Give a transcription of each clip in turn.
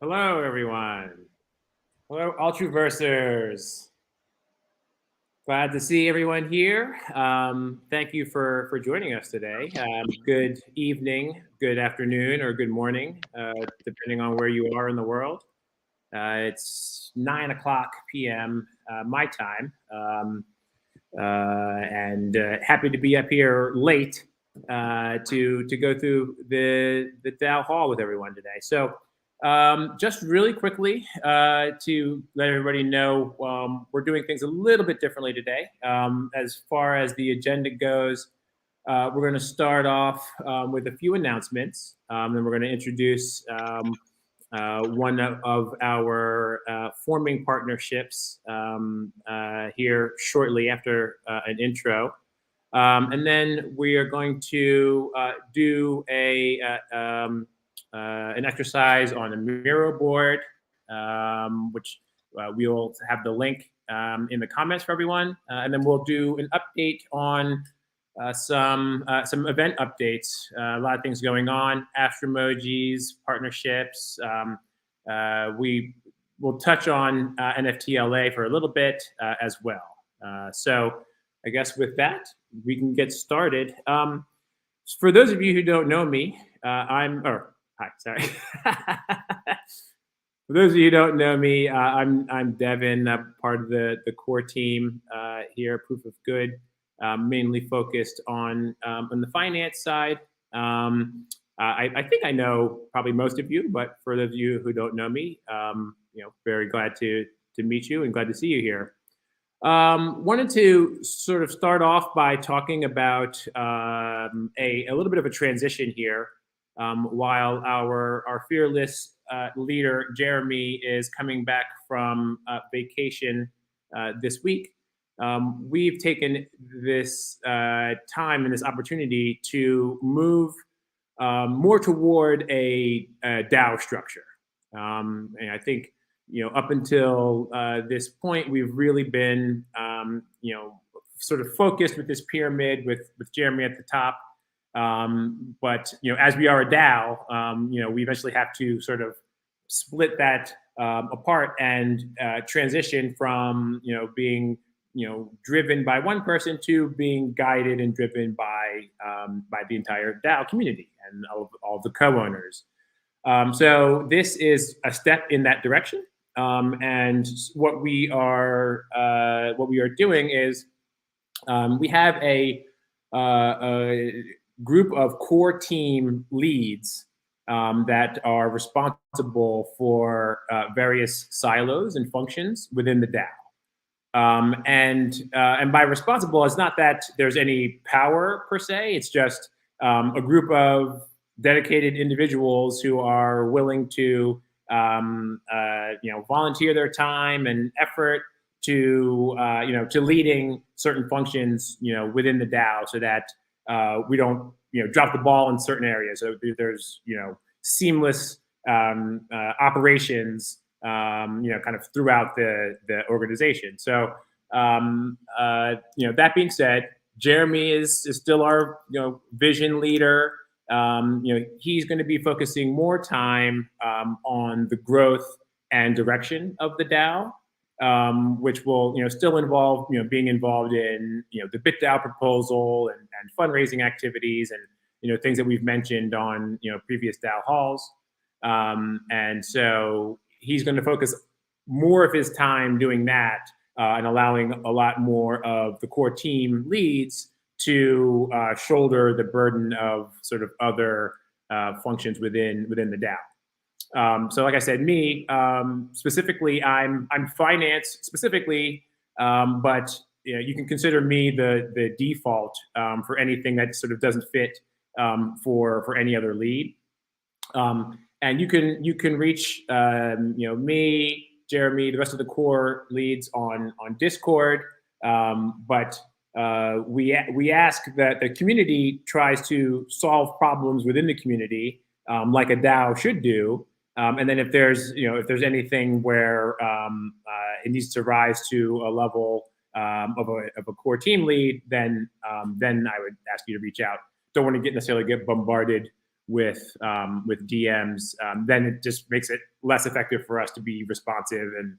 Hello, everyone. Hello, Ultraversers. Glad to see everyone here. Thank you for joining us today. Good evening, good afternoon, or good morning, depending on where you are in the world. It's 9 o'clock p.m. My time, and happy to be up here late to go through the DAO Hall with everyone today. So, just really quickly to let everybody know, we're doing things a little bit differently today. As far as the agenda goes, we're going to start off with a few announcements, and we're going to introduce one of our forming partnerships here shortly after an intro. And then we are going to do an exercise on a Miro board, which we'll have the link in the comments for everyone. And then we'll do an update on some event updates. A lot of things going on, Astromojis, partnerships. We will touch on NFTLA for a little bit as well. So I guess with that, we can get started. For those of you who don't know me, hi, sorry. For those of you who don't know me, I'm Devin, part of the core team here, Proof of Good, mainly focused on the finance side. I think I know probably most of you, but for those of you who don't know me, very glad to meet you and glad to see you here. Wanted to sort of start off by talking about a little bit of a transition here. While our fearless leader, Jeremy, is coming back from vacation this week, we've taken this time and this opportunity to move more toward a DAO structure. And I think, up until this point, we've really been, sort of focused with this pyramid with Jeremy at the top. But as we are a DAO, we eventually have to sort of split that apart and transition from being driven by one person to being guided and driven by the entire DAO community and all the co-owners. So this is a step in that direction. And what we are doing is we have a group of core team leads that are responsible for various silos and functions within the DAO. And by responsible, it's not that there's any power per se. It's just a group of dedicated individuals who are willing to volunteer their time and effort to leading certain functions within the DAO, so that we don't drop the ball in certain areas. So there's seamless operations kind of throughout the organization. So that being said, Jeremy is still our vision leader. He's going to be focusing more time on the growth and direction of the DAO, which will still involve being involved in the BitDAO proposal and fundraising activities and things that we've mentioned on previous DAO halls. And so he's going to focus more of his time doing that and allowing a lot more of the core team leads to shoulder the burden of sort of other functions within the DAO. So like I said, me specifically, I'm finance specifically, but you can consider me the default for anything that sort of doesn't fit for any other lead. And you can reach me, Jeremy, the rest of the core leads on Discord, but we ask that the community tries to solve problems within the community, like a DAO should do. And then if there's anything where it needs to rise to a level of a core team lead, then I would ask you to reach out. Don't want to necessarily get bombarded with DMs, then it just makes it less effective for us to be responsive and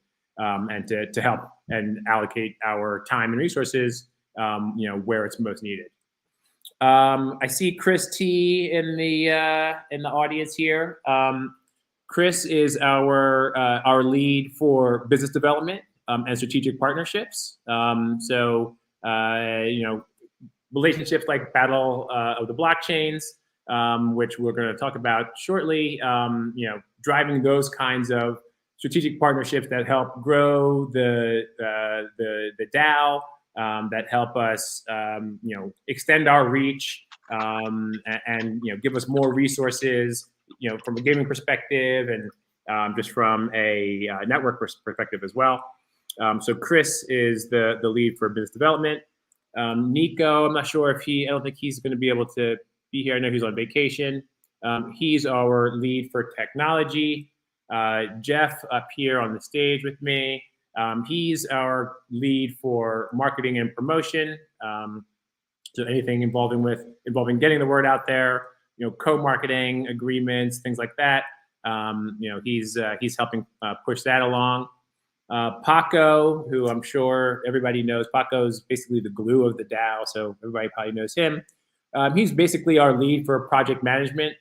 to help and allocate our time and resources, where it's most needed. I see Chris T in the audience here. Chris is our lead for business development and strategic partnerships. Relationships like Battle of the Blockchains, which we're going to talk about shortly. Driving those kinds of strategic partnerships that help grow the DAO, that help us, extend our reach, and give us more resources, from a gaming perspective and just from a network perspective as well. So Chris is the lead for business development. Nico, I'm not sure if I don't think he's going to be able to be here. I know he's on vacation. He's our lead for technology. Jeff up here on the stage with me. He's our lead for marketing and promotion. So anything involving getting the word out there, co-marketing agreements, things like that. He's helping push that along. Paco, who I'm sure everybody knows, Paco's basically the glue of the DAO, so everybody probably knows him. He's basically our lead for project management.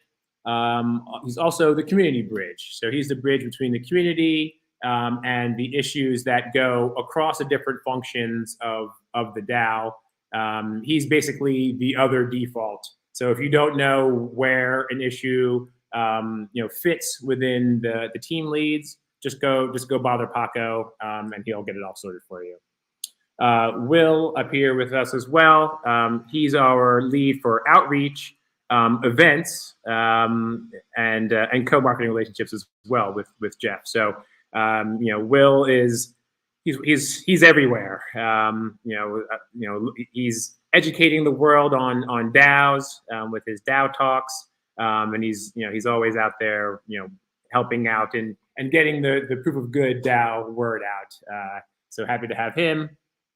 He's also the community bridge. So he's the bridge between the community and the issues that go across the different functions of the DAO. He's basically the other default. So if you don't know where an issue fits within the team leads, just go bother Paco, and he'll get it all sorted for you. Will up here with us as well. He's our lead for outreach, events, and co-marketing relationships as well with Jeff. So Will is he's everywhere. He's educating the world on DAOs with his DAO talks, and he's always out there helping out and getting the proof of good DAO word out. So happy to have him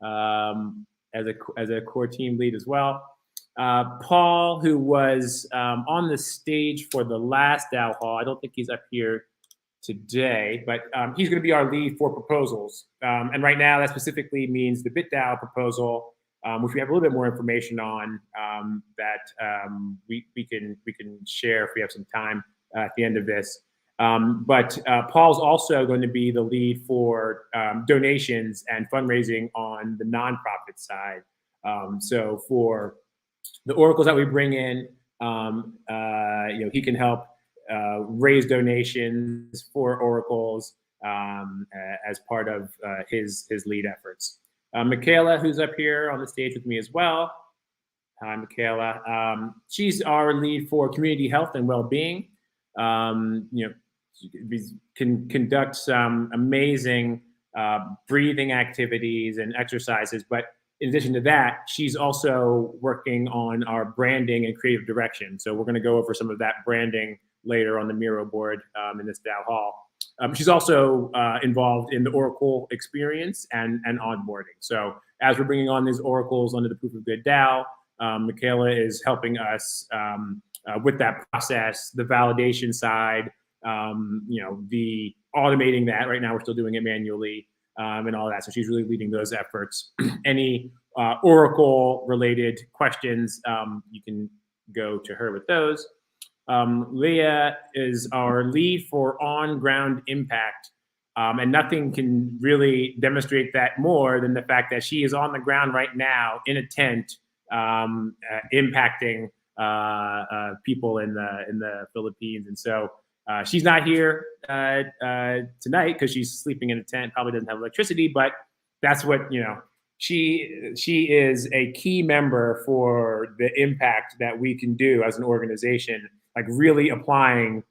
as a core team lead as well. Paul, who was on the stage for the last DAO Hall, I don't think he's up here today, but he's going to be our lead for proposals. And right now, that specifically means the BitDAO proposal, which we have a little bit more information on that we can share if we have some time at the end of this. But Paul's also going to be the lead for donations and fundraising on the nonprofit side. So for the oracles that we bring in, he can help raise donations for oracles as part of his lead efforts. Michaela, who's up here on the stage with me as well. Hi, Michaela. She's our lead for community health and well-being. Can conduct some amazing breathing activities and exercises, but in addition to that, she's also working on our branding and creative direction. So we're going to go over some of that branding later on the Miro board in this DAO Hall. She's also involved in the Oracle experience and onboarding. So as we're bringing on these oracles under the Proof of Good DAO, Michaela is helping us with that process, the validation side, the automating that. Right now we're still doing it manually and all that. So she's really leading those efforts. Any Oracle related questions, you can go to her with those. Leah is our lead for on-ground impact. And nothing can really demonstrate that more than the fact that she is on the ground right now in a tent, impacting people in the Philippines. And so she's not here tonight because she's sleeping in a tent, probably doesn't have electricity, but that's what, she is a key member for the impact that we can do as an organization, like really applying,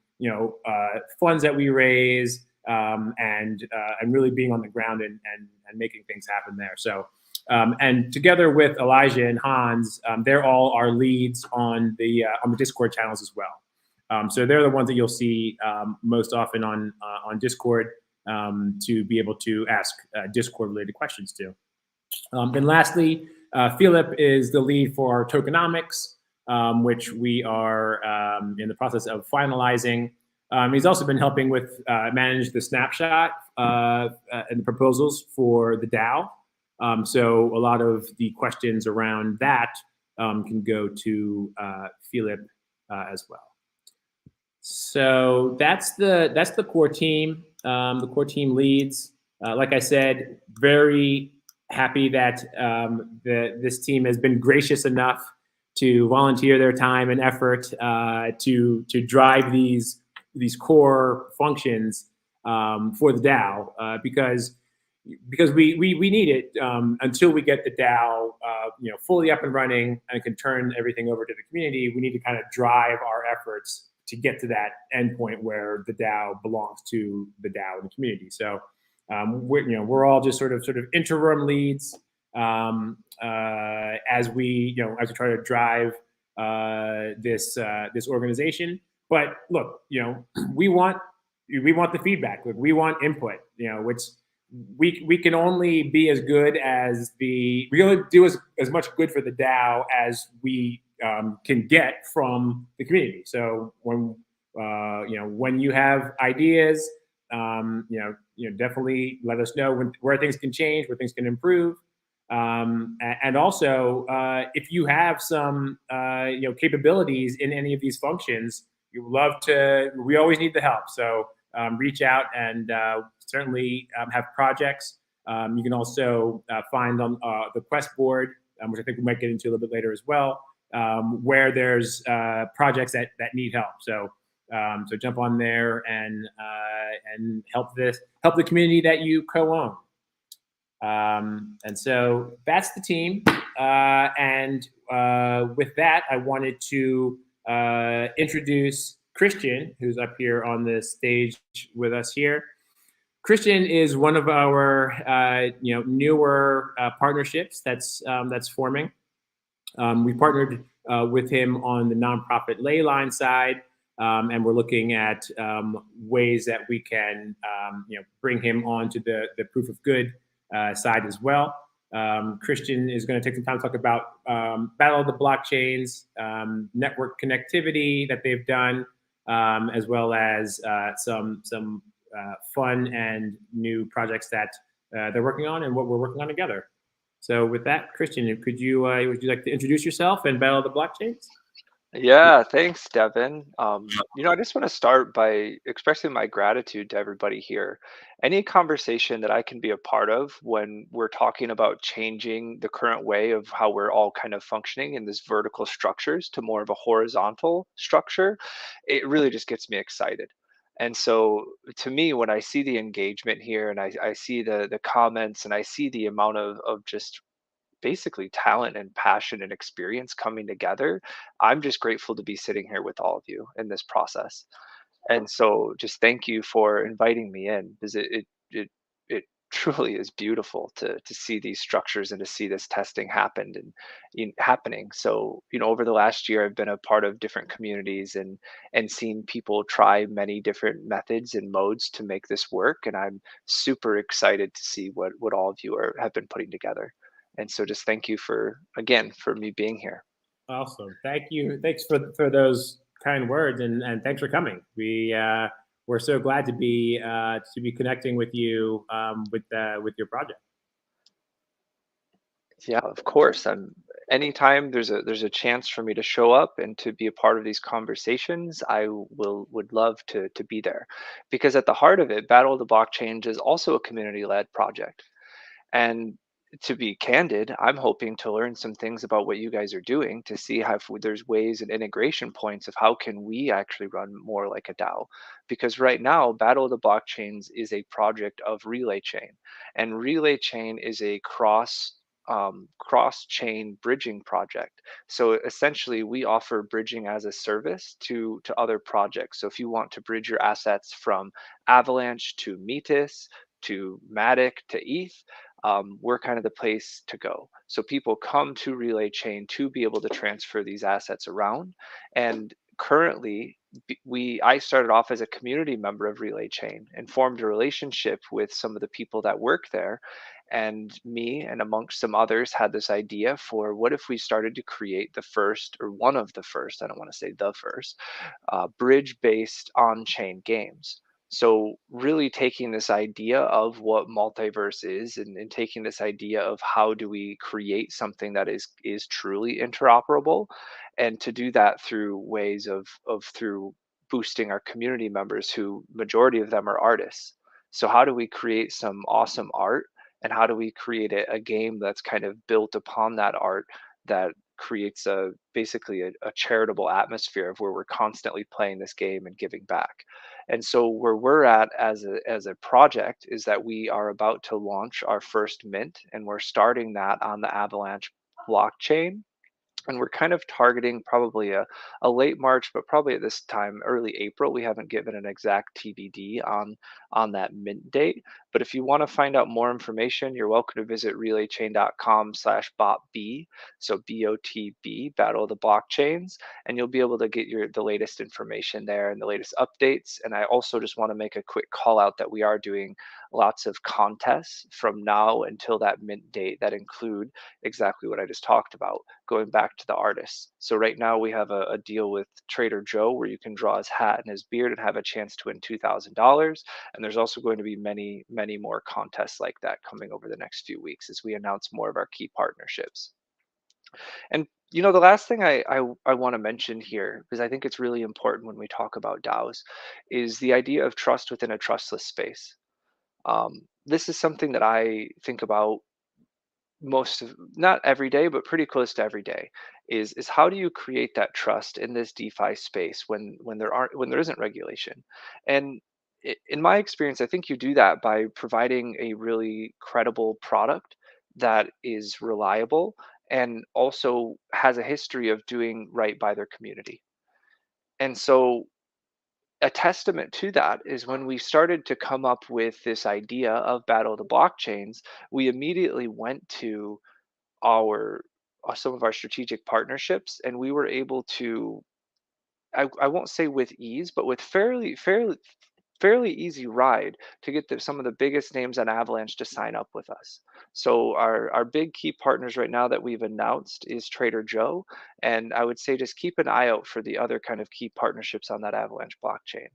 funds that we raise, and really being on the ground and making things happen there. So, and together with Elijah and Hans, they're all our leads on the Discord channels as well. So they're the ones that you'll see most often on Discord to be able to ask Discord related questions to. And lastly, Philip is the lead for our tokenomics. which we are in the process of finalizing. He's also been helping with manage the snapshot and the proposals for the DAO. So a lot of the questions around that can go to Philip as well. So that's the core team. The core team leads. Like I said, very happy that this team has been gracious enough to volunteer their time and effort to drive these core functions for the DAO because we need it until we get the DAO fully up and running and can turn everything over to the community. We need to kind of drive our efforts to get to that endpoint where the DAO belongs to the DAO and the community. So we're all just sort of interim leads as we try to drive this organization. But look, we want the feedback. Like, we want input. Which we can only be as good as we only do as much good for the DAO as we can get from the community. So when you have ideas, definitely let us know where things can change, where things can improve. And also, if you have some capabilities in any of these functions, we always need the help. So reach out and certainly have projects. You can also find on the Quest board, which I think we might get into a little bit later as well, where there's projects that need help. So jump on there and help the community that you co-own. And so that's the team. And with that, I wanted to introduce Christian, who's up here on the stage with us here. Christian is one of our newer partnerships that's forming. We partnered with him on the nonprofit Leyline side, and we're looking at ways that we can bring him onto the proof of good side as well. Christian is going to take some time to talk about Battle of the Blockchains, network connectivity that they've done, as well as some fun and new projects that they're working on and what we're working on together. So with that, Christian, would you like to introduce yourself and Battle of the Blockchains? Yeah, thanks, Devin. I just want to start by expressing my gratitude to everybody here. Any conversation that I can be a part of when we're talking about changing the current way of how we're all kind of functioning in this vertical structures to more of a horizontal structure, it really just gets me excited. And so to me, when I see the engagement here and I see the comments and I see the amount of just basically talent and passion and experience coming together. I'm just grateful to be sitting here with all of you in this process. And so just thank you for inviting me in because it truly is beautiful to see these structures and to see this testing happening. So, over the last year I've been a part of different communities and seen people try many different methods and modes to make this work. And I'm super excited to see what all of you have been putting together. And so just thank you for me being here. Awesome. Thank you. Thanks for those kind words, and thanks for coming. We're so glad to be connecting with you with your project. Yeah, of course. Anytime there's a chance for me to show up and to be a part of these conversations, I would love to be there. Because at the heart of it, Battle of the Blockchain is also a community-led project. And to be candid, I'm hoping to learn some things about what you guys are doing to see how if there's ways and integration points of how can we actually run more like a DAO. Because right now, Battle of the Blockchains is a project of Relay Chain, and Relay Chain is a cross chain bridging project. So essentially, we offer bridging as a service to other projects. So if you want to bridge your assets from Avalanche to Metis to Matic to ETH, we're kind of the place to go. So people come to Relay Chain to be able to transfer these assets around. And currently, I started off as a community member of Relay Chain and formed a relationship with some of the people that work there. And me and amongst some others had this idea for what if we started to create the first, or one of the first, I don't want to say the first, bridge based on chain games. So, really taking this idea of what multiverse is, and taking this idea of how do we create something that is truly interoperable, and to do that through ways of through boosting our community members, who majority of them are artists. So how do we create some awesome art, and how do we create a game that's kind of built upon that art, that creates a basically a charitable atmosphere of where we're constantly playing this game and giving back. And so where we're at as a project is that we are about to launch our first mint, and we're starting that on the Avalanche blockchain, and we're kind of targeting probably a late March, but probably at this time, early April. We haven't given an exact TBD on that mint date. But if you want to find out more information, you're welcome to visit relaychain.com/botb. So BOTB, Battle of the Blockchains, and you'll be able to get the latest information there and the latest updates. And I also just want to make a quick call out that we are doing lots of contests from now until that mint date that include exactly what I just talked about, going back to the artists. So right now we have a deal with Trader Joe where you can draw his hat and his beard and have a chance to win $2,000. And there's also going to be many, many more contests like that coming over the next few weeks as we announce more of our key partnerships. And the last thing I want to mention here, because I think it's really important when we talk about DAOs, is the idea of trust within a trustless space. This is something that I think about most of, not every day, but pretty close to every day, is how do you create that trust in this DeFi space when there isn't regulation. And in my experience, I think you do that by providing a really credible product that is reliable and also has a history of doing right by their community. And so a testament to that is when we started to come up with this idea of Battle of the Blockchains, we immediately went to our some of our strategic partnerships, and we were able to, I won't say with ease, but with fairly easy ride to get some of the biggest names on Avalanche to sign up with us. So our big key partners right now that we've announced is Trader Joe, and I would say just keep an eye out for the other kind of key partnerships on that Avalanche blockchain.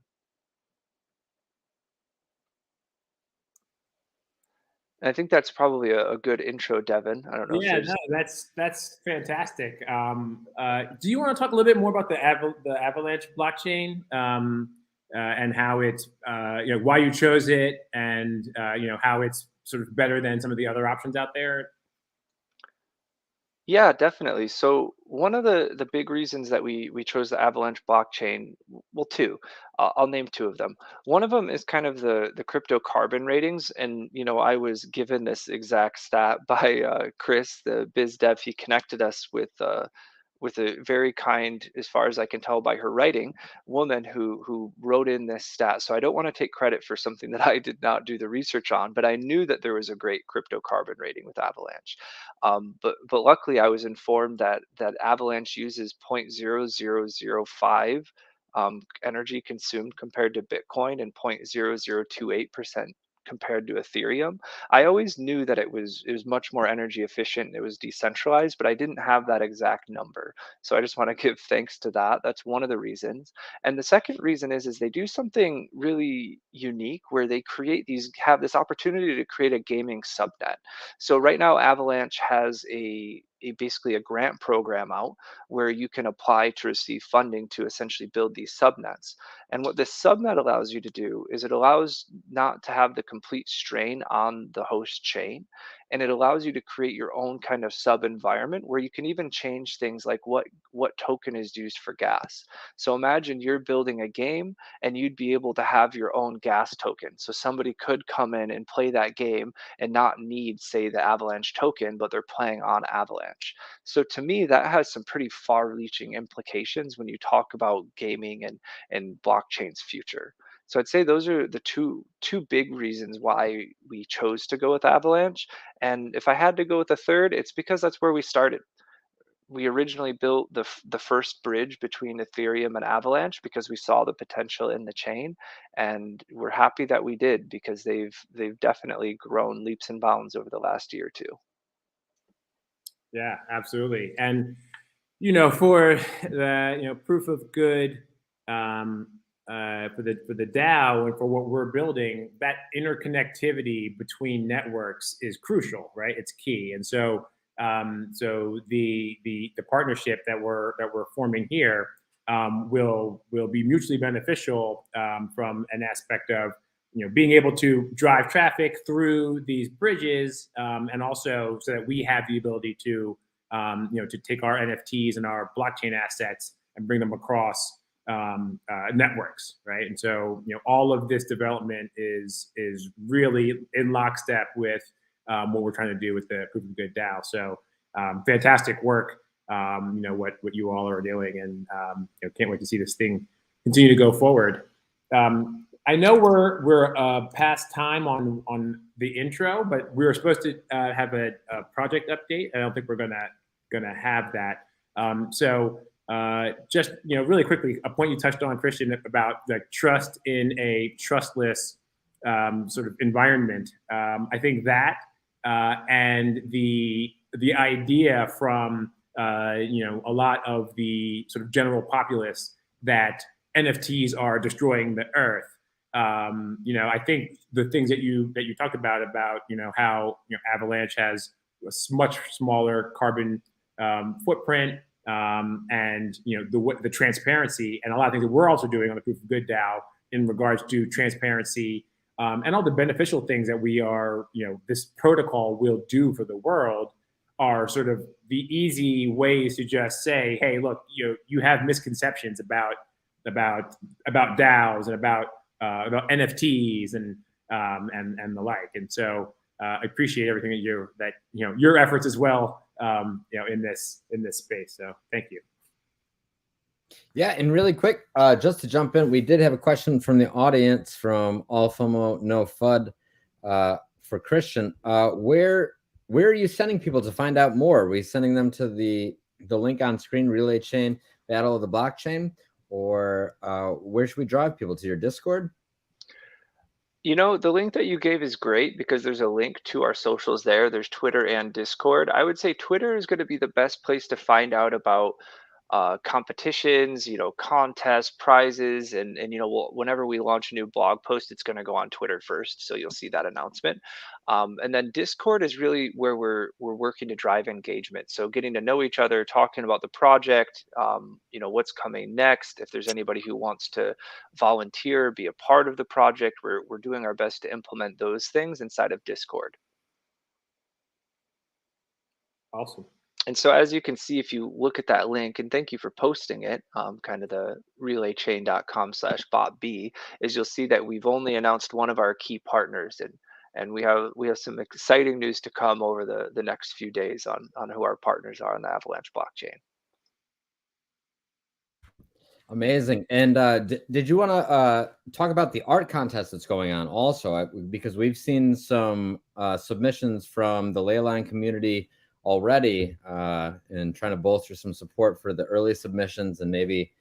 And I think that's probably a good intro, Devin. I don't know if Yeah, no, there's. that's fantastic. Do you want to talk a little bit more about the Avalanche blockchain, and how it's why you chose it, and how it's sort of better than some of the other options out there? Yeah, definitely. So one of the big reasons that we chose the Avalanche blockchain, well, two, I'll name two of them. One of them is kind of the crypto carbon ratings, and I was given this exact stat by Chris, the biz dev. He connected us with a very kind, as far as I can tell by her writing, woman who wrote in this stat. So I don't want to take credit for something that I did not do the research on, but I knew that there was a great crypto carbon rating with Avalanche. But luckily, I was informed that Avalanche uses 0.0005 energy consumed compared to Bitcoin, and 0.0028% compared to Ethereum. I always knew that it was much more energy efficient. It was decentralized, but I didn't have that exact number. So I just want to give thanks to that. That's one of the reasons. And the second reason is they do something really unique where they have this opportunity to create a gaming subnet. So right now, Avalanche has basically a grant program out where you can apply to receive funding to essentially build these subnets. And what this subnet allows you to do is it allows not to have the complete strain on the host chain. And it allows you to create your own kind of sub environment where you can even change things like what token is used for gas. So imagine you're building a game and you'd be able to have your own gas token. So somebody could come in and play that game and not need, say, the Avalanche token, but they're playing on Avalanche. So to me, that has some pretty far-reaching implications when you talk about gaming and blockchain's future. So I'd say those are the two big reasons why we chose to go with Avalanche. And if I had to go with a third, it's because that's where we started. we originally built the first bridge between Ethereum and Avalanche because we saw the potential in the chain, and we're happy that we did because they've definitely grown leaps and bounds over the last year or two. Yeah, absolutely. And for the proof of good, um, for the DAO and for what we're building, that interconnectivity between networks is crucial, right? It's key. And so the partnership that we're forming here will be mutually beneficial from an aspect of being able to drive traffic through these bridges, and also so that we have the ability to take our NFTs and our blockchain assets and bring them across networks, right? And so all of this development is really in lockstep with what we're trying to do with the Proof of Good DAO. So fantastic work, what you all are doing, and can't wait to see this thing continue to go forward. I know we're past time on the intro, but we were supposed to have a project update. I don't think we're gonna have that. Just really quickly, a point you touched on, Christian, about the trust in a trustless sort of environment. I think that and the idea from a lot of the sort of general populace that NFTs are destroying the earth. I think the things that you talked about how Avalanche has a much smaller carbon footprint, and the transparency and a lot of things that we're also doing on the Proof of Good DAO in regards to transparency, and all the beneficial things that we are this protocol will do for the world are sort of the easy ways to just say, hey, look, you have misconceptions about DAOs and about NFTs and the like. And so I appreciate everything that your efforts as well, in this space. So thank you. Yeah, and really quick, just to jump in, we did have a question from the audience from All FOMO No FUD for Christian. Where are you sending people to find out more? Are we sending them to the link on screen, Relay Chain Battle of the Blockchain, or where should we drive people to? Your Discord? The link that you gave is great because there's a link to our socials there. There's Twitter and Discord. I would say Twitter is going to be the best place to find out about competitions, contests, prizes, and whenever we launch a new blog post, it's going to go on Twitter first, so you'll see that announcement. And then Discord is really where we're working to drive engagement. So getting to know each other, talking about the project, what's coming next. If there's anybody who wants to volunteer, be a part of the project, we're doing our best to implement those things inside of Discord. Awesome. And so as you can see, if you look at that link, and thank you for posting it, kind of the relaychain.com/botb, is you'll see that we've only announced one of our key partners, and we have some exciting news to come over the next few days on who our partners are on the Avalanche blockchain. Amazing. And did you want to talk about the art contest that's going on also? Because we've seen some submissions from the Leyline community already, and trying to bolster some support for the early submissions, and maybe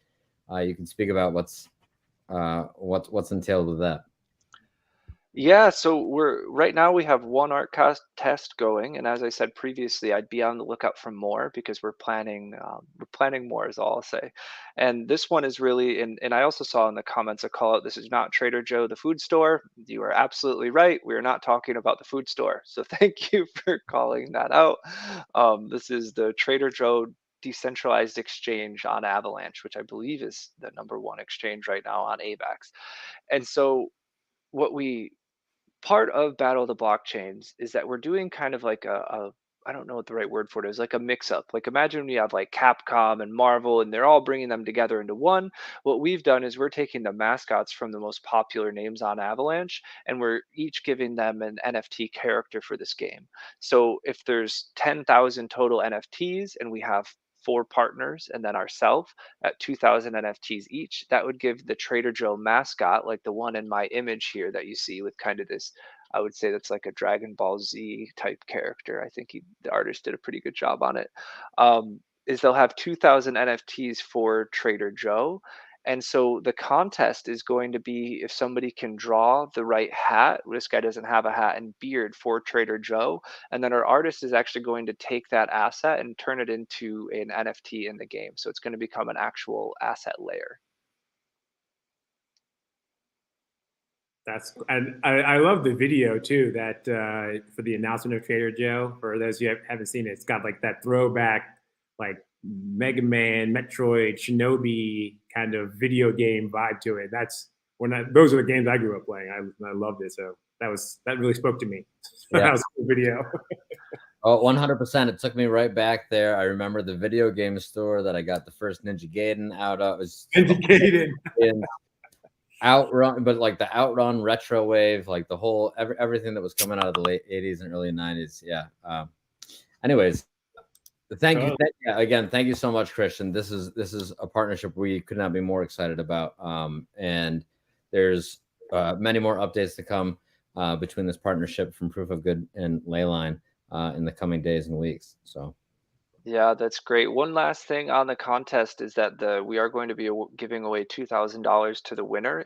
you can speak about what's entailed with that. Yeah, so right now we have one art test going, and as I said previously, I'd be on the lookout for more because we're planning more is all I'll say. And this one is really, and I also saw in the comments a call out. This is not Trader Joe, the food store. You are absolutely right. We are not talking about the food store. So thank you for calling that out. This is the Trader Joe decentralized exchange on Avalanche, which I believe is the #1 exchange right now on AVAX. And so what we part of Battle of the Blockchains is that we're doing kind of like a I don't know what the right word for it is, like a mix up. Like imagine we have like Capcom and Marvel and they're all bringing them together into one. What we've done is we're taking the mascots from the most popular names on Avalanche and we're each giving them an NFT character for this game. So if there's 10,000 total NFTs and we have four partners and then ourselves at 2,000 NFTs each, that would give the Trader Joe mascot, like the one in my image here that you see with kind of this, I would say that's like a Dragon Ball Z type character. I think the artist did a pretty good job on it. is they'll have 2,000 NFTs for Trader Joe. And so the contest is going to be if somebody can draw the right hat. This guy doesn't have a hat and beard for Trader Joe. And then our artist is actually going to take that asset and turn it into an NFT in the game. So it's going to become an actual asset layer. I love the video too, that for the announcement of Trader Joe. For those who haven't seen it, it's got like that throwback, like Mega Man, Metroid, Shinobi kind of video game vibe to it. Those are the games I grew up playing. I loved it. So that really spoke to me. Yeah. That was a cool video. Oh, 100%. It took me right back there. I remember the video game store that I got the first Ninja Gaiden out of. It was Ninja Gaiden. Outrun, but like the Outrun retro wave, like the whole everything that was coming out of the late 80s and early 90s. Yeah. Anyways, thank you again. Thank you so much, Christian. This is a partnership we could not be more excited about. And there's many more updates to come between this partnership from Proof of Good and Leyline in the coming days and weeks. So. Yeah, that's great. One last thing on the contest is that we are going to be giving away $2,000 to the winner,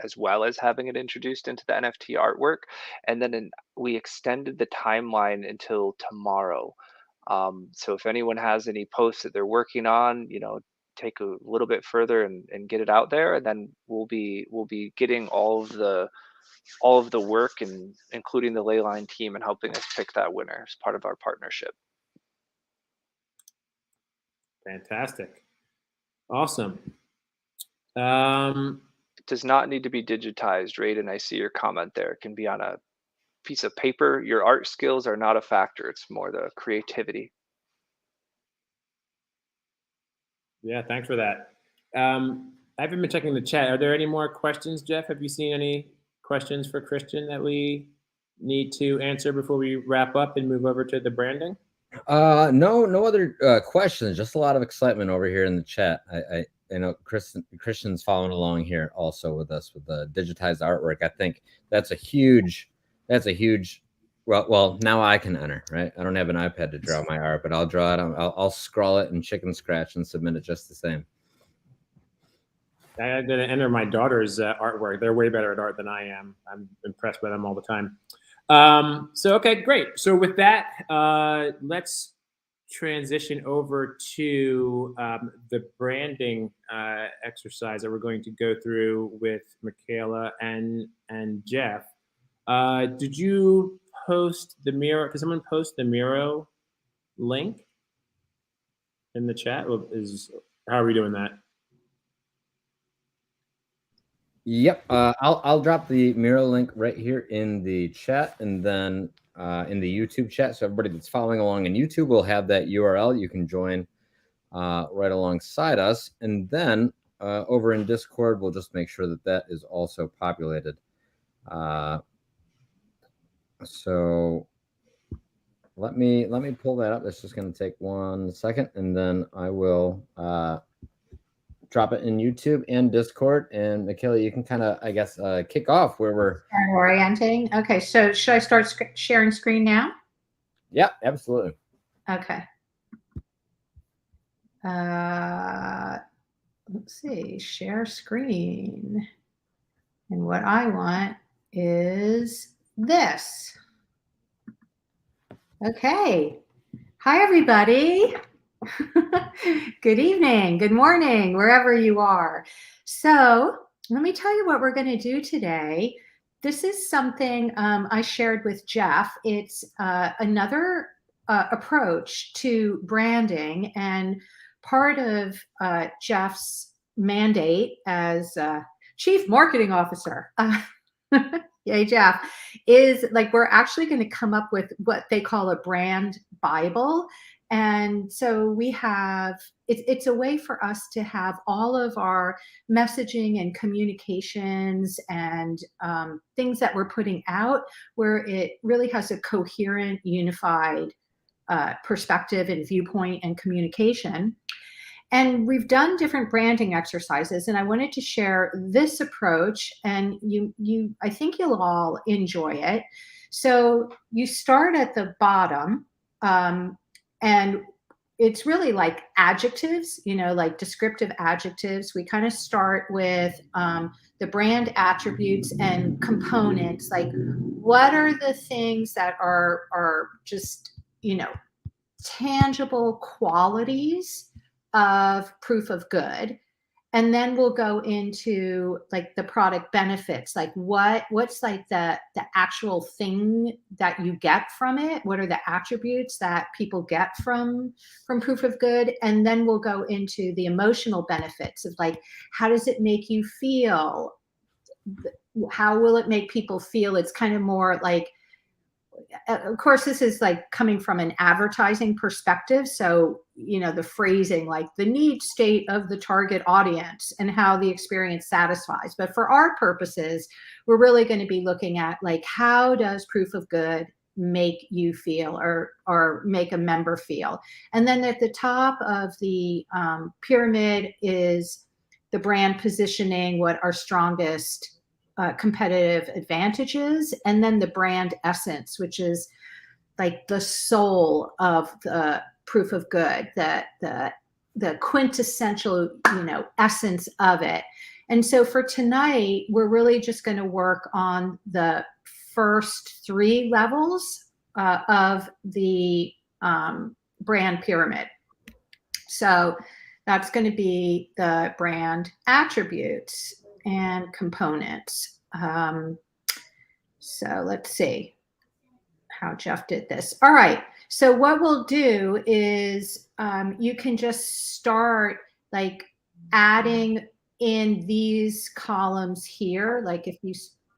as well as having it introduced into the NFT artwork. And then we extended the timeline until tomorrow. So if anyone has any posts that they're working on, take a little bit further and get it out there, and then we'll be getting all of the work, and including the Leyline team, and helping us pick that winner as part of our partnership. Fantastic. Awesome. It does not need to be digitized, Raiden. I see your comment there. It can be on a piece of paper. Your art skills are not a factor. It's more the creativity. Yeah, thanks for that. I haven't been checking the chat. Are there any more questions, Jeff? Have you seen any questions for Christian that we need to answer before we wrap up and move over to the branding? No other questions. Just a lot of excitement over here in the chat. I know Christian's following along here also with us with the digitized artwork. I think that's a huge. Well, now I can enter, right? I don't have an iPad to draw my art, but I'll draw it. I'll scrawl it and chicken scratch and submit it just the same. I didn't enter my daughter's artwork. They're way better at art than I am. I'm impressed by them all the time. So, okay, great. So with that, let's transition over to the branding exercise that we're going to go through with Michaela and Jeff. Did you post the Miro? Did someone post the Miro link in the chat? How are we doing that? Yep. I'll drop the Miro link right here in the chat, and then in the YouTube chat. So everybody that's following along in YouTube will have that URL. You can join right alongside us. And then over in Discord, we'll just make sure that is also populated. So let me pull that up. That's just going to take 1 second, and then I will drop it in YouTube and Discord. And Michaela, you can kind of, I guess, kick off where we're orienting. Okay, so should I start sharing screen now? Yeah, absolutely. Okay. Let's see, share screen. And what I want is this. Okay. Hi, everybody. Good evening, good morning, wherever you are. So let me tell you what we're going to do today. This is something I shared with Jeff. It's another approach to branding, and part of Jeff's mandate as Chief Marketing Officer. Yay, Jeff, is like we're actually going to come up with what they call a brand Bible. And so we have, it's a way for us to have all of our messaging and communications and things that we're putting out where it really has a coherent, unified perspective and viewpoint and communication. And we've done different branding exercises, and I wanted to share this approach, and I think you'll all enjoy it. So you start at the bottom, and it's really like adjectives, like descriptive adjectives. We kind of start with the brand attributes and components. Like, what are the things that are just, tangible qualities of proof of good? And then we'll go into like the product benefits, like what's like the actual thing that you get from it? What are the attributes that people get from proof of good? And then we'll go into the emotional benefits of like, how does it make you feel? How will it make people feel? It's kind of more like, of course, this is like coming from an advertising perspective. So, the phrasing, like the need state of the target audience and how the experience satisfies. But for our purposes, we're really going to be looking at like, how does proof of good make you feel or make a member feel? And then at the top of the pyramid is the brand positioning, what our strongest competitive advantages, and then the brand essence, which is like the soul of the proof of good, the quintessential essence of it. And so for tonight, we're really just going to work on the first 3 levels of the brand pyramid. So that's going to be the brand attributes and components. So let's see how Jeff did this. All right. So what we'll do is you can just start like adding in these columns here. Like if you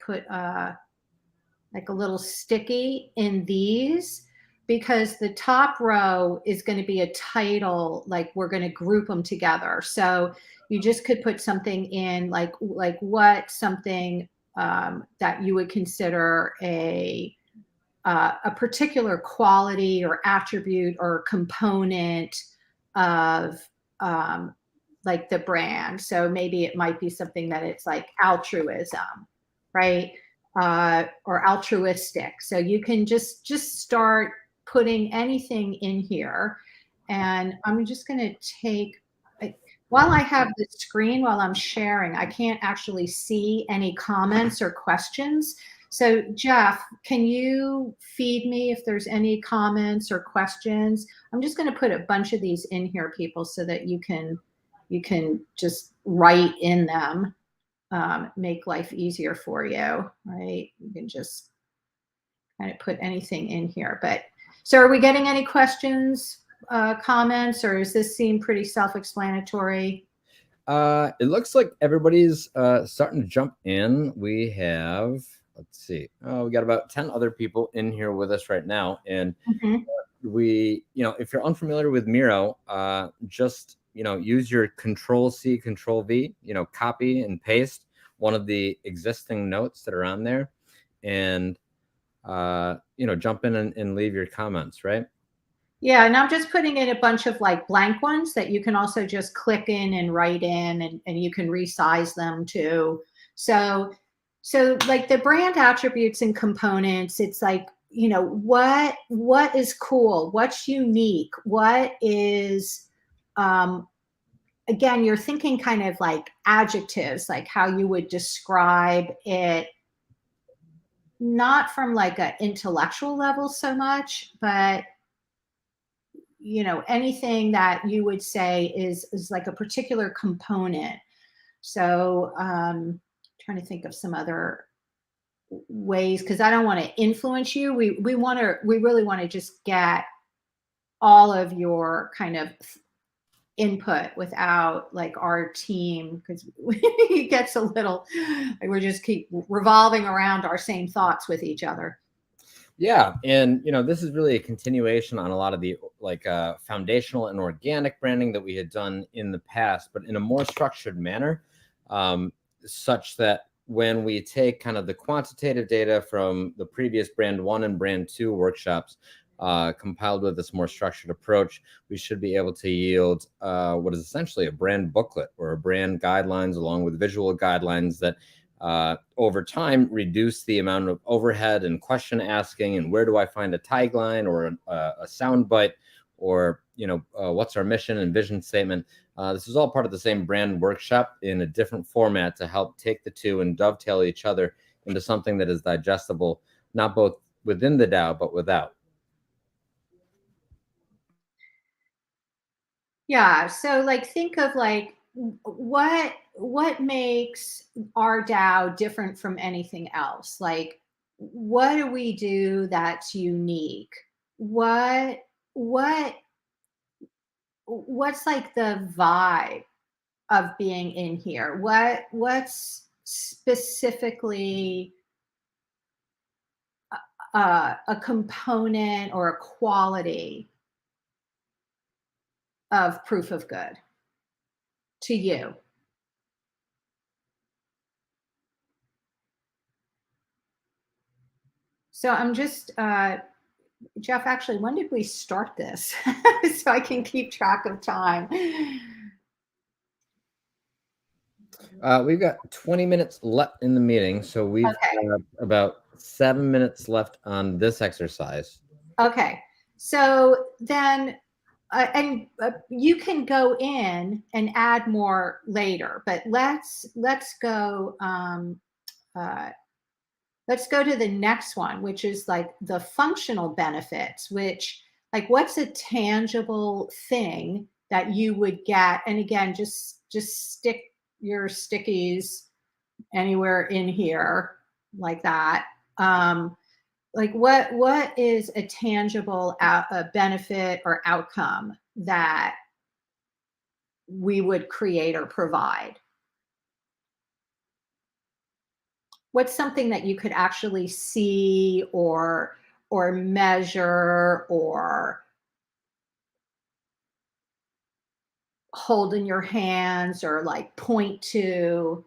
put like a little sticky in these, because the top row is going to be a title, like we're going to group them together. So you just could put something in like what something that you would consider a particular quality or attribute or component of like the brand. So maybe it might be something that it's like altruism, right? Or altruistic. So you can just start putting anything in here. And I'm just going to take, while I have the screen, while I'm sharing, I can't actually see any comments or questions. So Jeff, can you feed me if there's any comments or questions? I'm just going to put a bunch of these in here, people, so that you can just write in them, make life easier for you, right? You can just kind of put anything in here. But so are we getting any questions, comments, or does this seem pretty self-explanatory? It looks like everybody's starting to jump in. We have, let's see, we got about 10 other people in here with us right now. And we, if you're unfamiliar with Miro, just, use your Control-C, Control-V, copy and paste one of the existing notes that are on there, and, jump in and leave your comments, right? Yeah, and I'm just putting in a bunch of like blank ones that you can also just click in and write in, and you can resize them too. So like the brand attributes and components, it's like, what is cool, what's unique, what is, again, you're thinking kind of like adjectives, like how you would describe it, not from like an intellectual level so much, but anything that you would say is like a particular component. So trying to think of some other ways, because I don't want to influence you. We really want to just get all of your kind of input without like our team, because it gets a little like we're just keep revolving around our same thoughts with each other. Yeah, and this is really a continuation on a lot of the like foundational and organic branding that we had done in the past, but in a more structured manner, such that when we take kind of the quantitative data from the previous brand 1 and brand 2 workshops, compiled with this more structured approach, we should be able to yield what is essentially a brand booklet or a brand guidelines, along with visual guidelines that over time reduce the amount of overhead and question asking, and where do I find a tagline or a sound bite, or what's our mission and vision statement. This is all part of the same brand workshop in a different format to help take the two and dovetail each other into something that is digestible, not both within the DAO, but without. Yeah. So like, think of like, what makes our DAO different from anything else? Like, what do we do that's unique? What's like the vibe of being in here? What's specifically a component or a quality of proof of good to you? So I'm just, Jeff, actually, when did we start this? So I can keep track of time. We've got 20 minutes left in the meeting, so we've got about 7 minutes left on this exercise. Okay, so then, you can go in and add more later, but let's go. Let's go to the next one, which is like the functional benefits, which, like, what's a tangible thing that you would get? And again, just stick your stickies anywhere in here like that. Like, what is a tangible a benefit or outcome that we would create or provide? What's something that you could actually see or measure or hold in your hands or like point to?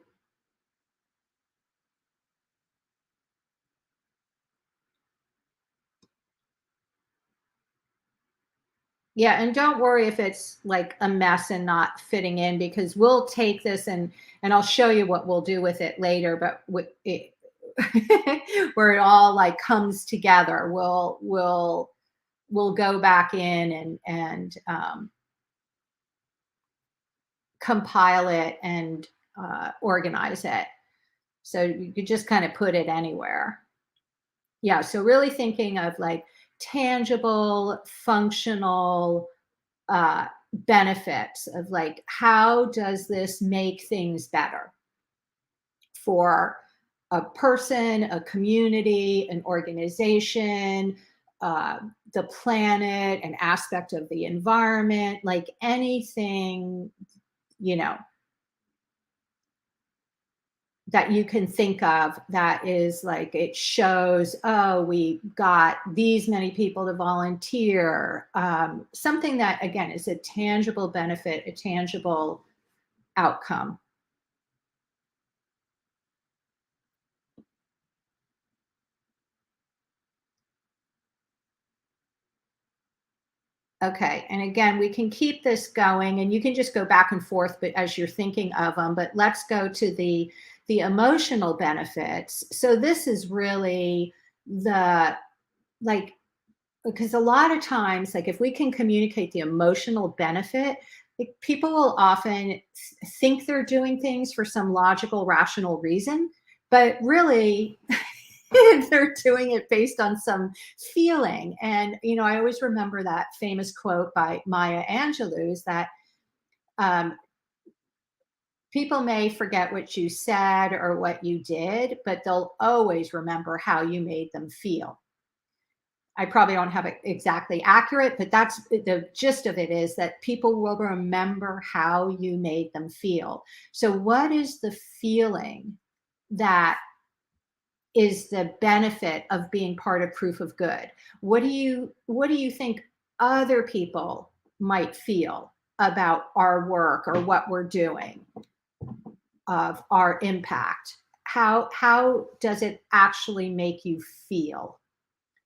Yeah, and don't worry if it's like a mess and not fitting in, because we'll take this and I'll show you what we'll do with it later. But it, where it all like comes together, we'll go back in and compile it and organize it, so you could just kind of put it anywhere. Yeah, so really thinking of like tangible, functional benefits of like, how does this make things better for a person, a community, an organization, the planet, an aspect of the environment, like anything, that you can think of that is like, it shows, oh, we got these many people to volunteer, something that, again, is a tangible benefit, a tangible outcome. Okay, and again, we can keep this going and you can just go back and forth, but as you're thinking of them, but let's go to the emotional benefits. So this is really the, like, because a lot of times, like, if we can communicate the emotional benefit, like, people will often think they're doing things for some logical, rational reason, but really they're doing it based on some feeling. And, I always remember that famous quote by Maya Angelou, is that people may forget what you said or what you did, but they'll always remember how you made them feel. I probably don't have it exactly accurate, but that's the gist of it, is that people will remember how you made them feel. So what is the feeling that is the benefit of being part of proof of good? What do you think other people might feel about our work or what we're doing, of our impact? How does it actually make you feel?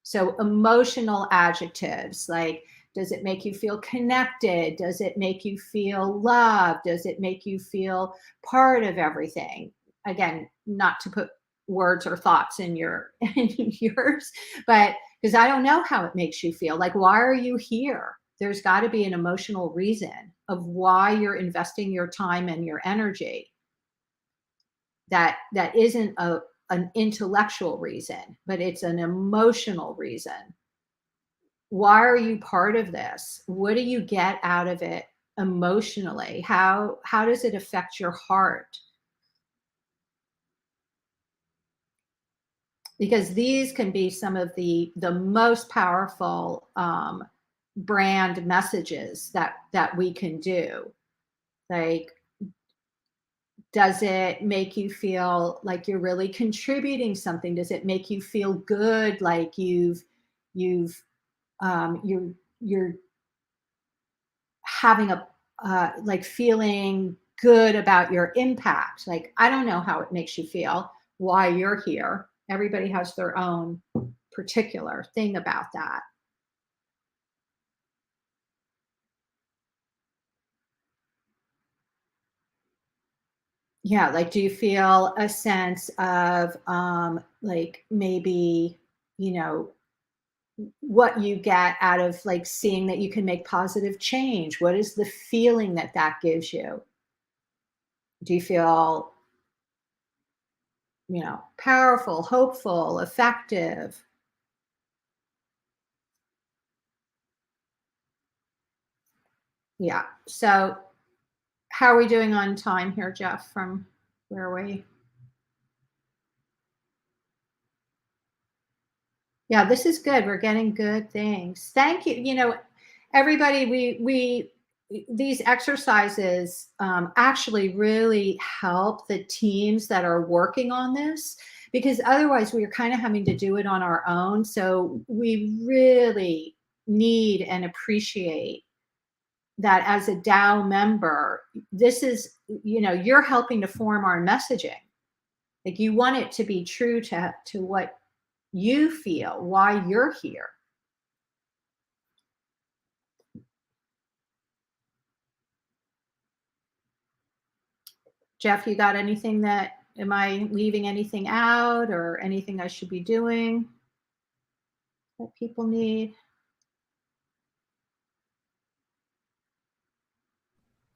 So emotional adjectives, like, does it make you feel connected? Does it make you feel loved? Does it make you feel part of everything? Again, not to put words or thoughts in yours, but because I don't know how it makes you feel. Like, why are you here? there's got to be an emotional reason of why you're investing your time and your energy. That isn't an intellectual reason, but it's an emotional reason. Why are you part of this? What do you get out of it emotionally? How does it affect your heart? Because these can be some of the most powerful brand messages that we can do. Like, does it make you feel like you're really contributing something? Does it make you feel good, like you're having a like feeling good about your impact? Like, I don't know how it makes you feel, why you're here. Everybody has their own particular thing about that. Yeah, like, do you feel a sense of like maybe, you know, what you get out of like seeing that you can make positive change? What is the feeling that gives you? Do you feel, you know, powerful, hopeful, effective? Yeah. So how are we doing on time here, Jeff? From where are we? Yeah, this is good. We're getting good things. Thank you. You know, everybody, we these exercises actually really help the teams that are working on this, because otherwise we're kind of having to do it on our own. So we really need and appreciate that as a DAO member. This is, you know, you're helping to form our messaging. Like, you want it to be true to what you feel, why you're here. Jeff, you got anything am I leaving anything out or anything I should be doing that people need?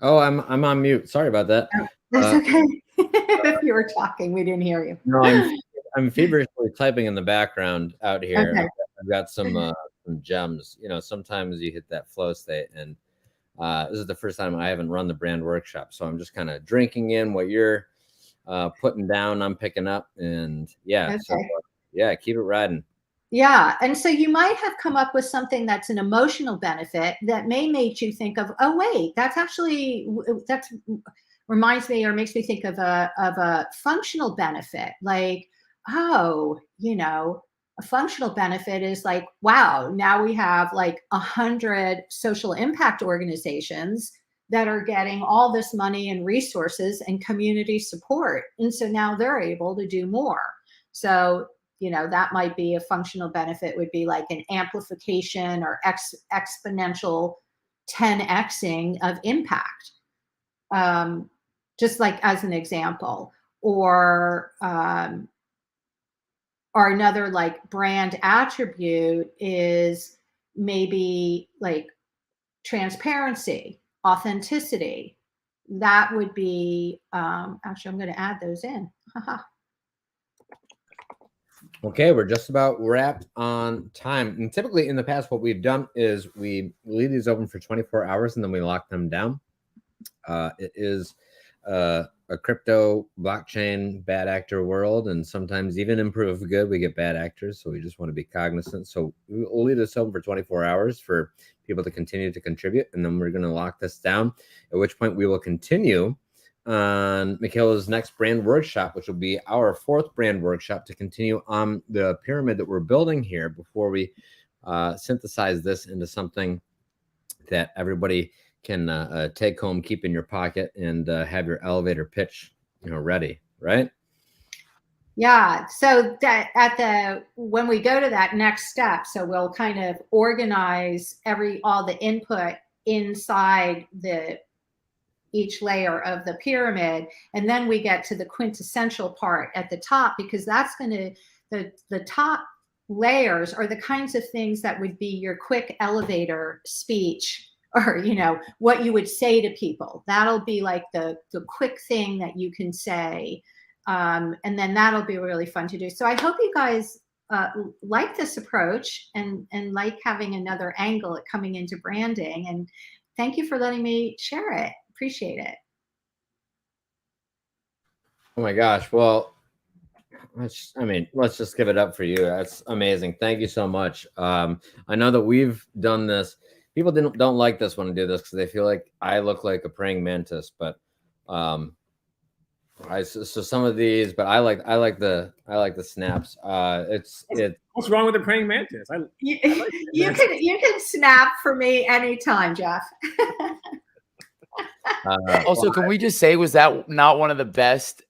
Oh, I'm on mute. Sorry about that. Oh, that's okay. If you were talking, we didn't hear you. No, I'm feverishly typing in the background out here. Okay. I've got some gems. You know, sometimes you hit that flow state, and this is the first time I haven't run the brand workshop, so I'm just kind of drinking in what you're putting down. I'm picking up, and yeah, Okay. so yeah, keep it riding. Yeah. And so you might have come up with something that's an emotional benefit that may make you think of, oh, wait, that's actually, that's reminds me or makes me think of a functional benefit. Like, oh, you know, a functional benefit is like, wow, now we have like 100 social impact organizations that are getting all this money and resources and community support. And so now they're able to do more. So, you know, that might be a functional benefit, would be like an amplification or exponential 10xing of impact. Just like as an example, or another like brand attribute is maybe like transparency, authenticity. That would be, actually, I'm going to add those in. Okay, we're just about wrapped on time. And typically in the past, what we've done is we leave these open for 24 hours and then we lock them down. It is a crypto blockchain bad actor world, and sometimes even in proof of good, we get bad actors. So we just want to be cognizant. So we'll leave this open for 24 hours for people to continue to contribute. And then we're going to lock this down, at which point we will continue on Michaela's next brand workshop, which will be our 4th brand workshop to continue on the pyramid that we're building here before we synthesize this into something that everybody can take home, keep in your pocket, and have your elevator pitch, you know, ready, right? Yeah. So that when we go to that next step, so we'll kind of organize all the input inside each layer of the pyramid, and then we get to the quintessential part at the top, because that's going to the top layers are the kinds of things that would be your quick elevator speech, or what you would say to people. That'll be like the quick thing that you can say, and then that'll be really fun to do. So I hope you guys like this approach and like having another angle at coming into branding. And thank you for letting me share it. Appreciate it. Oh my gosh. Well, let's just give it up for you. That's amazing. Thank you so much. I know that we've done this. People don't like this when I do this because they feel like I look like a praying mantis, but so some of these, but I like the snaps. What's wrong with the praying mantis? You can snap for me anytime, Jeff. Also, can we just say, was that not one of the best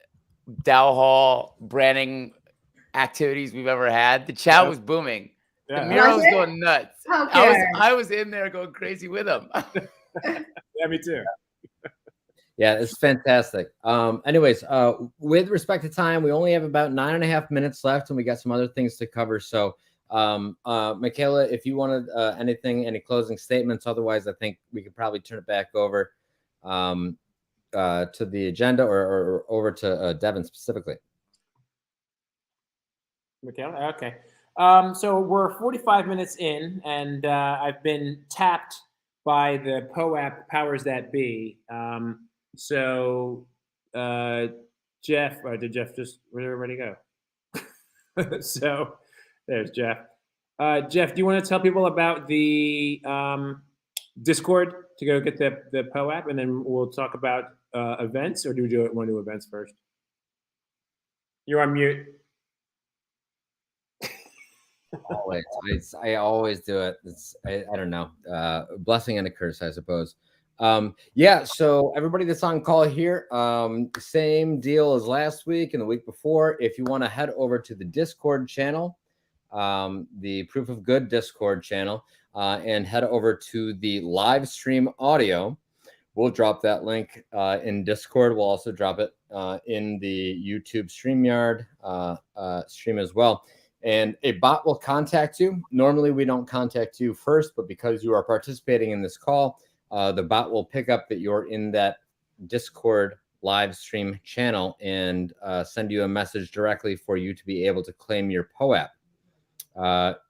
DAO Hall branding activities we've ever had? The chat was booming. Yeah. The Miro was going nuts. Okay. I was in there going crazy with him. Yeah, me too. Yeah, it's fantastic. Anyways, with respect to time, we only have about 9.5 minutes left, and we got some other things to cover. So, Michaela, if you wanted any closing statements, otherwise, I think we could probably turn it back over to the agenda or over to Devin specifically. Michaela? Okay. So we're 45 minutes in, and I've been tapped by the POAP powers that be. So Jeff, did Jeff just, where'd everybody go? So there's Jeff. Jeff, do you want to tell people about the Discord to go get the POAP, and then we'll talk about events, or do we want to do events first? You're on mute. I always do it. I don't know, blessing and a curse, I suppose. Yeah, so everybody that's on call here, same deal as last week and the week before. If you want to head over to the Discord channel, the Proof of Good Discord channel, and head over to the live stream audio, we'll drop that link in Discord. We'll also drop it in the YouTube StreamYard stream as well. And a bot will contact you. Normally, we don't contact you first, but because you are participating in this call, the bot will pick up that you're in that Discord live stream channel and send you a message directly for you to be able to claim your POAP.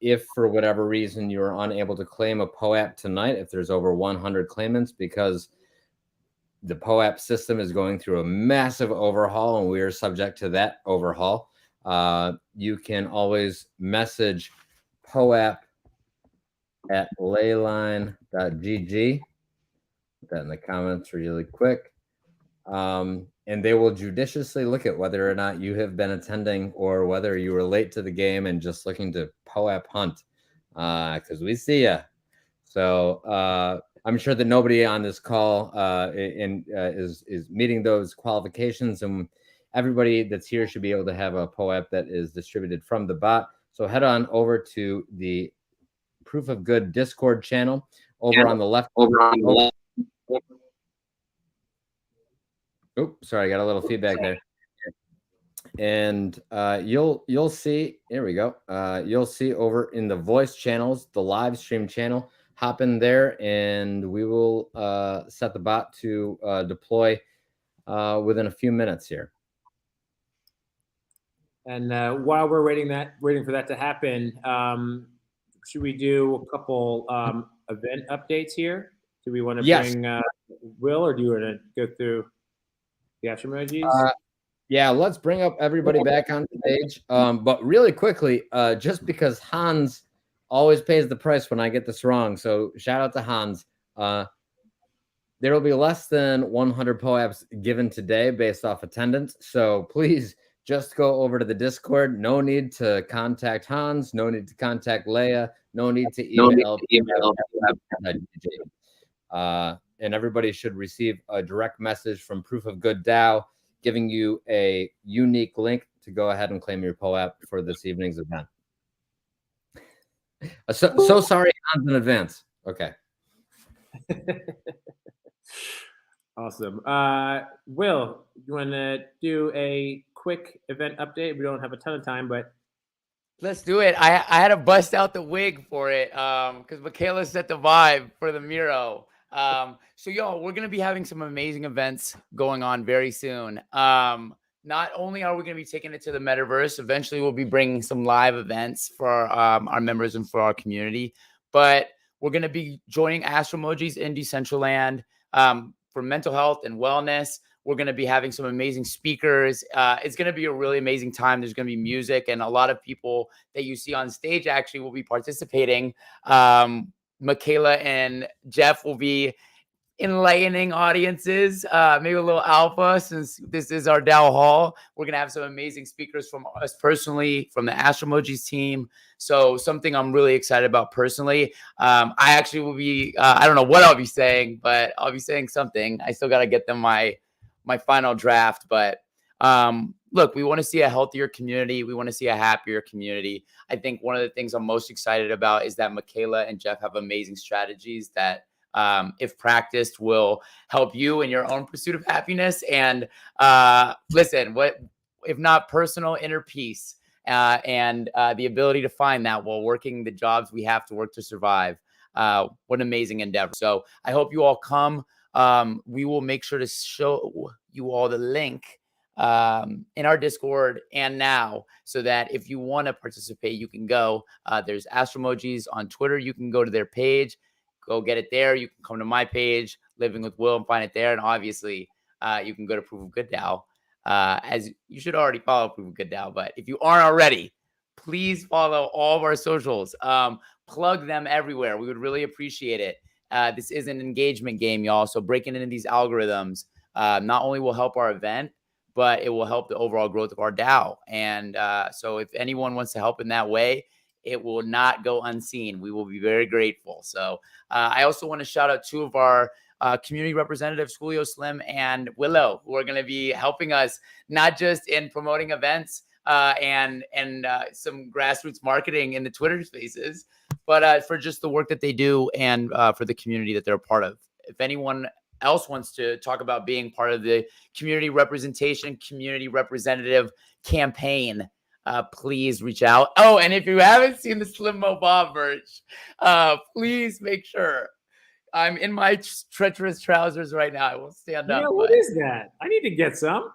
If for whatever reason you're unable to claim a POAP tonight, if there's over 100 claimants, because the POAP system is going through a massive overhaul and we are subject to that overhaul, you can always message POAP at leyline.gg. Put that in the comments really quick. And they will judiciously look at whether or not you have been attending or whether you were late to the game and just looking to POAP hunt, because we see you. So I'm sure that nobody on this call is meeting those qualifications, and everybody that's here should be able to have a POAP that is distributed from the bot. So head on over to the Proof of Good Discord channel over on the left. Oops, sorry, I got a little feedback there. And you'll see, here we go. You'll see over in the voice channels, the live stream channel, hop in there and we will set the bot to deploy within a few minutes here. And while we're waiting for that to happen, should we do a couple event updates here? Do we want to bring Will, or do you want to go through the action emojis? Yeah, let's bring up everybody back on stage. But really quickly, just because Hans always pays the price when I get this wrong, so shout out to Hans. There will be less than 100 POAPs given today based off attendance. So please just go over to the Discord. No need to contact Hans. No need to contact Leia. No need to email. And everybody should receive a direct message from Proof of Good DAO giving you a unique link to go ahead and claim your POAP for this evening's event. So sorry Hans in advance. Okay. Awesome. Will, you want to do a quick event update? We don't have a ton of time, but Let's do it. I had to bust out the wig for it because Michaela set the vibe for the Miro. So y'all, we're gonna be having some amazing events going on very soon. Not only are we gonna be taking it to the metaverse, eventually we'll be bringing some live events for our members and for our community. But we're gonna be joining Astromojis in Decentraland for mental health and wellness. We're going to be having some amazing speakers. It's going to be a really amazing time. There's going to be music, and a lot of people that you see on stage actually will be participating. Michaela and Jeff will be enlightening audiences, maybe a little alpha, since this is our DAO Hall. We're going to have some amazing speakers from us personally, from the Astromojis team. So something I'm really excited about personally. I actually will be, I don't know what I'll be saying, but I'll be saying something. I still got to get them my final draft. But look, we want to see a healthier community. We want to see a happier community. I think one of the things I'm most excited about is that Michaela and Jeff have amazing strategies that, if practiced, will help you in your own pursuit of happiness. And listen, what if not personal inner peace and the ability to find that while working the jobs we have to work to survive. What an amazing endeavor. So I hope you all come. We will make sure to show you all the link in our Discord and now, so that if you want to participate, you can go. There's Astromojis on Twitter. You can go to their page, go get it there. You can come to my page, Living with Will, and find it there. And obviously, you can go to Proof of Good DAO, as you should already follow Proof of Good DAO. But if you aren't already, please follow all of our socials. Plug them everywhere. We would really appreciate it. This is an engagement game, y'all. So breaking into these algorithms not only will help our event, but it will help the overall growth of our DAO. And so if anyone wants to help in that way, it will not go unseen. We will be very grateful. So I also want to shout out two of our community representatives, Julio Slim and Willow, who are going to be helping us not just in promoting events and some grassroots marketing in the Twitter spaces, but for just the work that they do and for the community that they're a part of. If anyone else wants to talk about being part of the community representation, community representative campaign, please reach out. Oh, and if you haven't seen the Slim Mo Bob merch, please make sure. I'm in my treacherous trousers right now. I won't stand up. Yeah, what is that? I need to get some.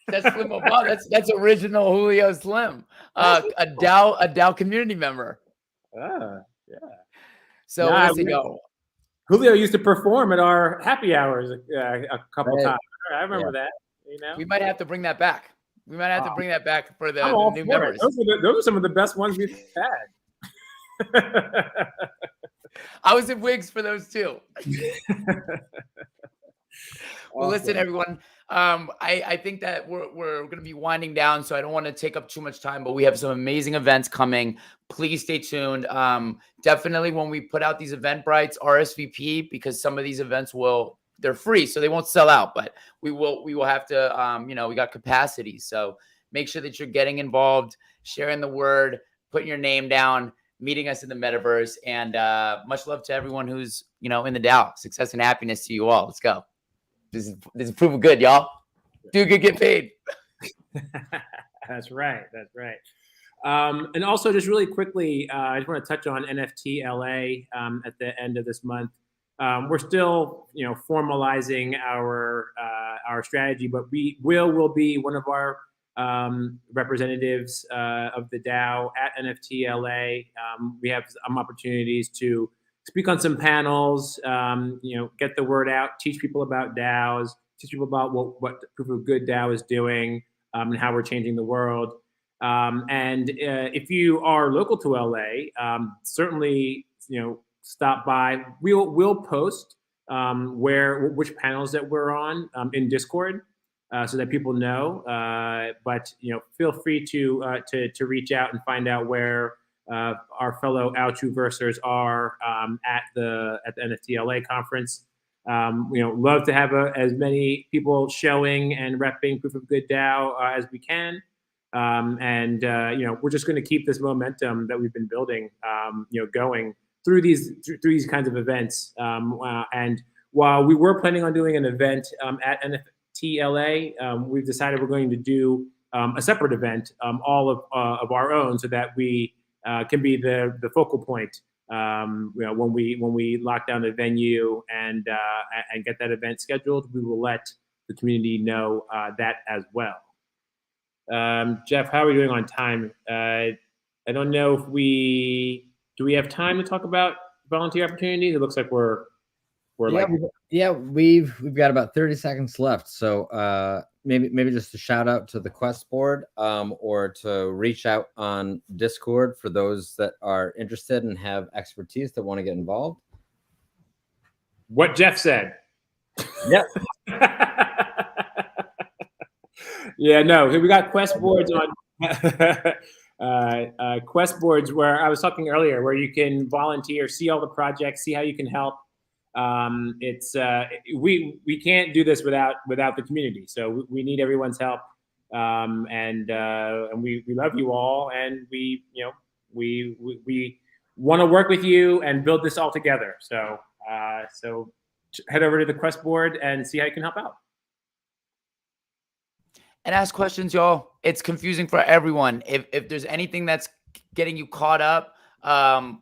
That's Slim Mo Bob. That's original Julio Slim, a DAO community member. Yeah. So listen, yo. Julio used to perform at our happy hours a couple times. I remember that. You know, we might have to bring that back. We might have to bring that back for the new members. Those are some of the best ones we've had. I was in wigs for those too. Well, listen, everyone. I think that we're going to be winding down, so I don't want to take up too much time, but we have some amazing events coming. Please stay tuned. Definitely when we put out these Eventbrites, RSVP, because some of these events they're free, so they won't sell out, but we will have to, we got capacity. So make sure that you're getting involved, sharing the word, putting your name down, meeting us in the metaverse, and much love to everyone who's, in the DAO. Success and happiness to you all. Let's go. This is proof of good, y'all. Do good, get paid. That's right. And also, just really quickly, I just want to touch on NFT LA at the end of this month. We're still, formalizing our strategy, but will be one of our representatives of the DAO at NFT LA. We have some opportunities to speak on some panels, get the word out, teach people about DAOs, teach people about what Proof of Good DAO is doing, and how we're changing the world. And if you are local to LA, certainly, stop by. We'll post which panels that we're on in Discord, so that people know. But feel free to reach out and find out where our fellow Altruversers are at the NFT LA conference. Love to have as many people showing and repping Proof of Good DAO as we can. And we're just going to keep this momentum that we've been building, going through these kinds of events. And while we were planning on doing an event at NFT LA, we've decided we're going to do a separate event, all of our own, so that we can be the focal point. When we lock down the venue and get that event scheduled, we will let the community know that as well. Jeff, how are we doing on time? I don't know if do we have time to talk about volunteer opportunities? It looks like we've got about 30 seconds left. So maybe just a shout out to the Quest board, or to reach out on Discord for those that are interested and have expertise that want to get involved. What Jeff said. Yep. Yeah, no, we got Quest boards on Quest boards where I was talking earlier, where you can volunteer, see all the projects, see how you can help. We can't do this without the community, so we need everyone's help. And we love you all, and we want to work with you and build this all together. So head over to the Quest board and see how you can help out. And ask questions, y'all. It's confusing for everyone. If there's anything that's getting you caught up,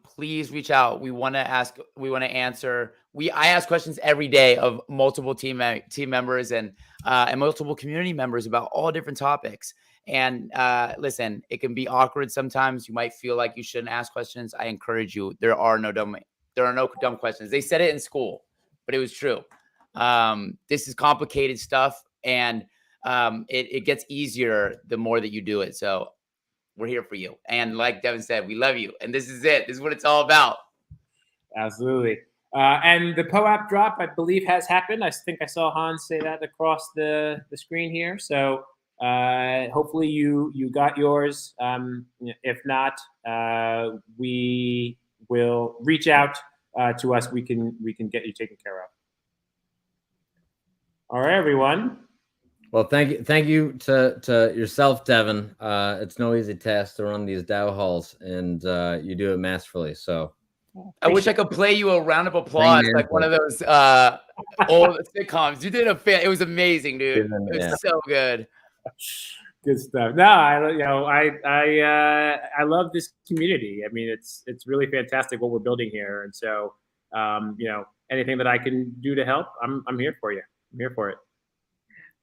please reach out. We want to ask. We want to answer. I ask questions every day of multiple team members and multiple community members about all different topics. And listen, it can be awkward sometimes. You might feel like you shouldn't ask questions. I encourage you. There are no dumb questions. They said it in school, but it was true. This is complicated stuff, and it gets easier the more that you do it. So we're here for you. And like Devin said, we love you. And this is it. This is what it's all about. Absolutely. And the POAP drop, I believe, has happened. I think I saw Hans say that across the screen here. So hopefully you got yours. If not, we will reach out to us. We can get you taken care of. All right, everyone. Well, thank you to yourself, Devin. It's no easy task to run these DAO halls, and you do it masterfully. So I wish I could play you a round of applause, like one of those old sitcoms. You did it was amazing, dude. It was so good. Good stuff. No, I love this community. I mean, it's really fantastic what we're building here, and so anything that I can do to help, I'm here for you. I'm here for it.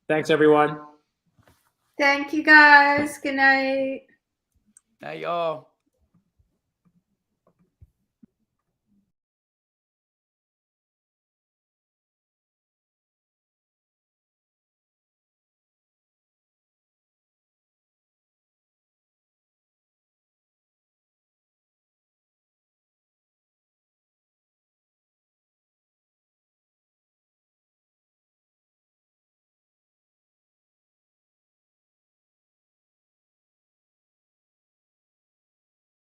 Thanks, everyone. Thank you, guys. Good night. Night, y'all.